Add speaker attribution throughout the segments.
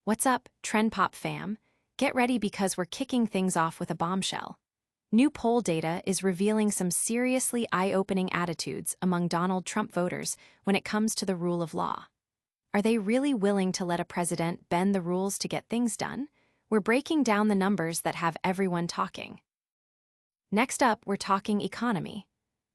Speaker 1: What's up, Trend Pop fam? Get ready because we're kicking things off with a bombshell. New poll data is revealing some seriously eye-opening attitudes among Donald Trump voters when it comes to the rule of law. Are they really willing to let a president bend the rules to get things done? We're breaking down the numbers that have everyone talking. Next up, we're talking economy.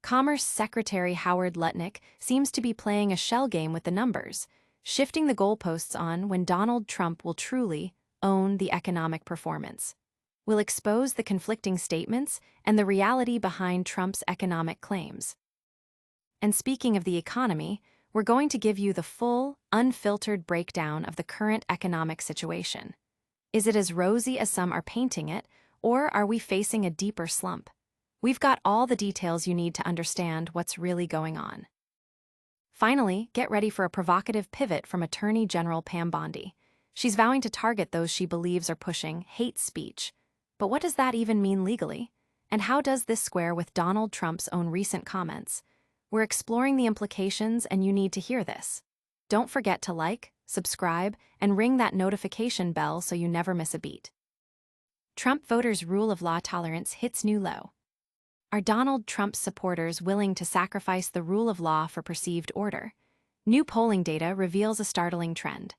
Speaker 1: Commerce Secretary Howard Lutnick seems to be playing a shell game with the numbers, shifting the goalposts on when Donald Trump will truly own the economic performance. We'll expose the conflicting statements and the reality behind Trump's economic claims. And speaking of the economy, we're going to give you the full, unfiltered breakdown of the current economic situation. Is it as rosy as some are painting it, or are we facing a deeper slump? We've got all the details you need to understand what's really going on. Finally, get ready for a provocative pivot from Attorney General Pam Bondi. She's vowing to target those she believes are pushing hate speech. But what does that even mean legally? And how does this square with Donald Trump's own recent comments? We're exploring the implications, and you need to hear this. Don't forget to like, subscribe, and ring that notification bell so you never miss a beat. Trump voters' rule of law tolerance hits new low. Are Donald Trump's supporters willing to sacrifice the rule of law for perceived order? New polling data reveals a startling trend.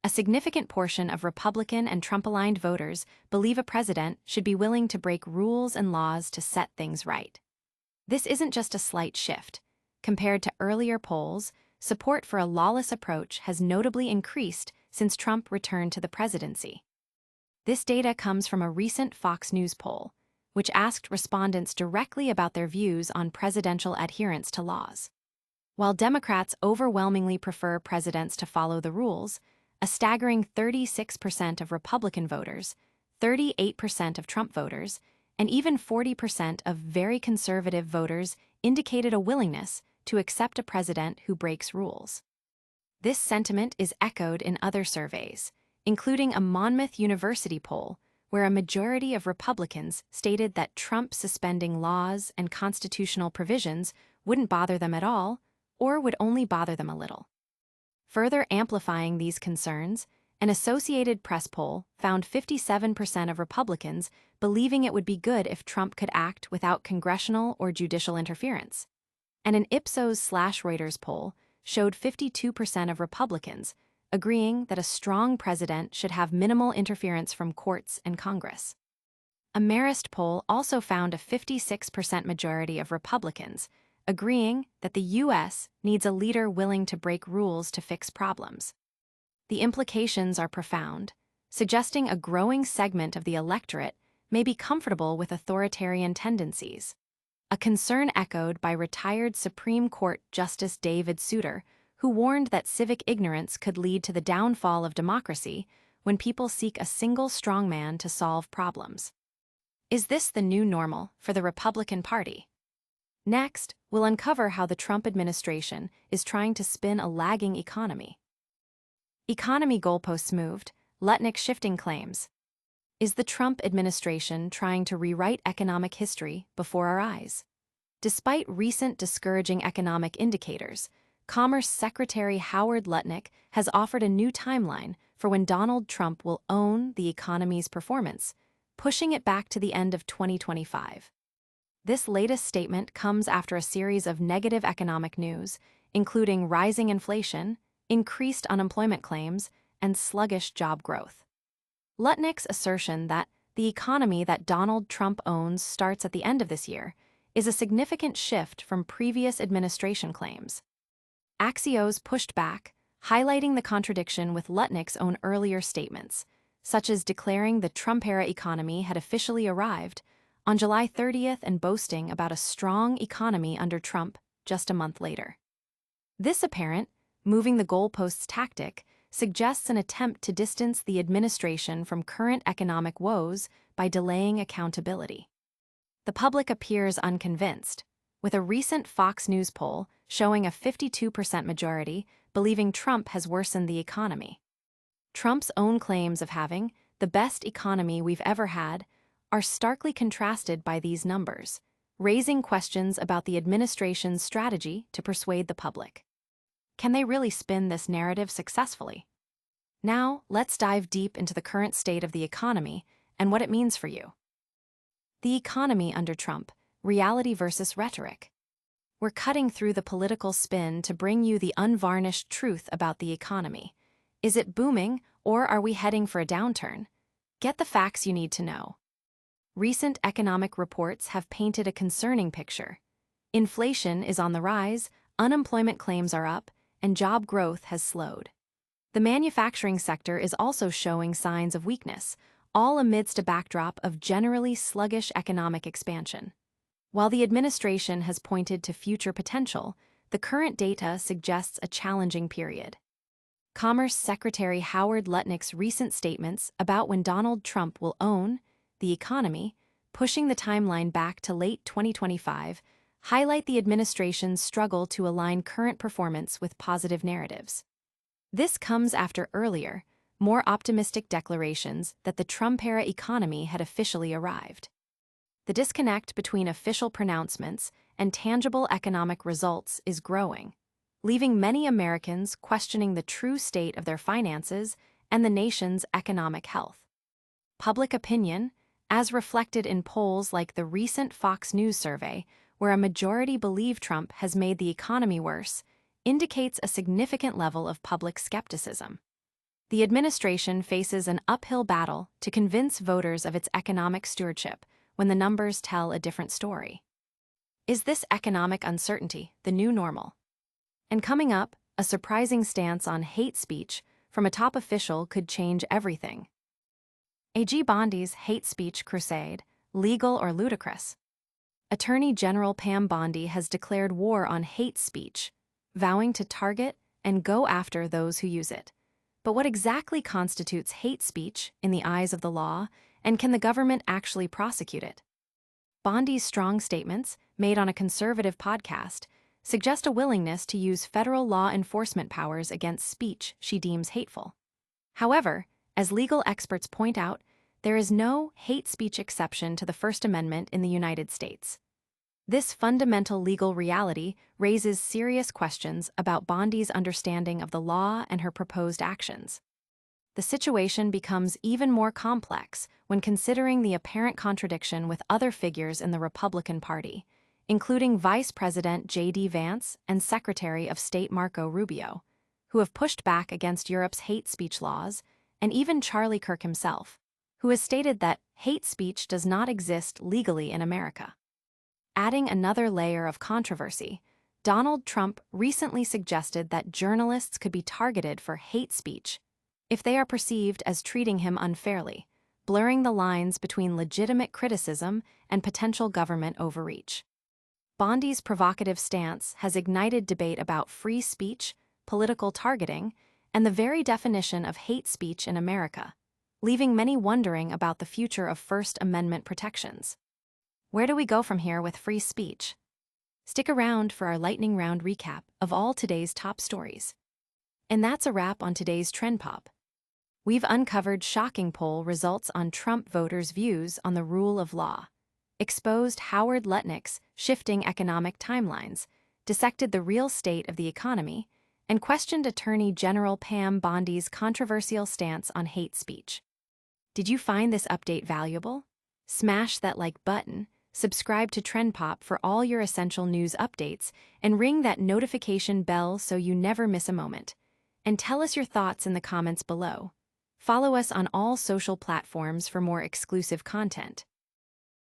Speaker 1: A significant portion of Republican and Trump-aligned voters believe a president should be willing to break rules and laws to set things right. This isn't just a slight shift. Compared to earlier polls, support for a lawless approach has notably increased since Trump returned to the presidency. This data comes from a recent Fox News poll, which asked respondents directly about their views on presidential adherence to laws. While Democrats overwhelmingly prefer presidents to follow the rules, a staggering 36% of Republican voters, 38% of Trump voters, and even 40% of very conservative voters indicated a willingness to accept a president who breaks rules. This sentiment is echoed in other surveys, including a Monmouth University poll where a majority of Republicans stated that Trump suspending laws and constitutional provisions wouldn't bother them at all, or would only bother them a little. Further amplifying these concerns, an Associated Press poll found 57% of Republicans believing it would be good if Trump could act without congressional or judicial interference. And an Ipsos/Reuters poll showed 52% of Republicans agreeing that a strong president should have minimal interference from courts and Congress. A Marist poll also found a 56% majority of Republicans agreeing that the U.S. needs a leader willing to break rules to fix problems. The implications are profound, suggesting a growing segment of the electorate may be comfortable with authoritarian tendencies. A concern echoed by retired Supreme Court Justice David Souter, who warned that civic ignorance could lead to the downfall of democracy when people seek a single strongman to solve problems. Is this the new normal for the Republican Party? Next, we'll uncover how the Trump administration is trying to spin a lagging economy. Economy goalposts moved, Lutnick shifting claims. Is the Trump administration trying to rewrite economic history before our eyes? Despite recent discouraging economic indicators, Commerce Secretary Howard Lutnick has offered a new timeline for when Donald Trump will own the economy's performance, pushing it back to the end of 2025. This latest statement comes after a series of negative economic news, including rising inflation, increased unemployment claims, and sluggish job growth. Lutnick's assertion that the economy that Donald Trump owns starts at the end of this year is a significant shift from previous administration claims. Axios pushed back, highlighting the contradiction with Lutnick's own earlier statements, such as declaring the Trump-era economy had officially arrived on July 30th and boasting about a strong economy under Trump just a month later. This apparent moving the goalposts tactic suggests an attempt to distance the administration from current economic woes by delaying accountability. The public appears unconvinced, with a recent Fox News poll showing a 52% majority believing Trump has worsened the economy. Trump's own claims of having the best economy we've ever had are starkly contrasted by these numbers, raising questions about the administration's strategy to persuade the public. Can they really spin this narrative successfully? Now, let's dive deep into the current state of the economy and what it means for you. The economy under Trump, reality versus rhetoric. We're cutting through the political spin to bring you the unvarnished truth about the economy. Is it booming, or are we heading for a downturn? Get the facts you need to know. Recent economic reports have painted a concerning picture. Inflation is on the rise, unemployment claims are up, and job growth has slowed. The manufacturing sector is also showing signs of weakness, all amidst a backdrop of generally sluggish economic expansion. While the administration has pointed to future potential, the current data suggests a challenging period. Commerce Secretary Howard Lutnick's recent statements about when Donald Trump will own the economy, pushing the timeline back to late 2025, highlight the administration's struggle to align current performance with positive narratives. This comes after earlier, more optimistic declarations that the Trump-era economy had officially arrived. The disconnect between official pronouncements and tangible economic results is growing, leaving many Americans questioning the true state of their finances and the nation's economic health. Public opinion, as reflected in polls like the recent Fox News survey, where a majority believe Trump has made the economy worse, indicates a significant level of public skepticism. The administration faces an uphill battle to convince voters of its economic stewardship when the numbers tell a different story. Is this economic uncertainty the new normal? And coming up, a surprising stance on hate speech from a top official could change everything. AG Bondi's hate speech crusade, legal or ludicrous? Attorney General Pam Bondi has declared war on hate speech, vowing to target and go after those who use it. But what exactly constitutes hate speech in the eyes of the law, and can the government actually prosecute it? Bondi's strong statements, made on a conservative podcast, suggest a willingness to use federal law enforcement powers against speech she deems hateful. However, as legal experts point out, there is no hate speech exception to the First Amendment in the United States. This fundamental legal reality raises serious questions about Bondi's understanding of the law and her proposed actions. The situation becomes even more complex when considering the apparent contradiction with other figures in the Republican Party, including Vice President J.D. Vance and Secretary of State Marco Rubio, who have pushed back against Europe's hate speech laws, and even Charlie Kirk himself, who has stated that hate speech does not exist legally in America. Adding another layer of controversy, Donald Trump recently suggested that journalists could be targeted for hate speech if they are perceived as treating him unfairly, blurring the lines between legitimate criticism and potential government overreach. Bondi's provocative stance has ignited debate about free speech, political targeting, and the very definition of hate speech in America, leaving many wondering about the future of First Amendment protections. Where do we go from here with free speech? Stick around for our lightning round recap of all today's top stories. And that's a wrap on today's Trend Pop. We've uncovered shocking poll results on Trump voters' views on the rule of law, exposed Howard Lutnick's shifting economic timelines, dissected the real state of the economy, and questioned Attorney General Pam Bondi's controversial stance on hate speech. Did you find this update valuable? Smash that like button, subscribe to Trend Pop for all your essential news updates, and ring that notification bell so you never miss a moment. And tell us your thoughts in the comments below. Follow us on all social platforms for more exclusive content.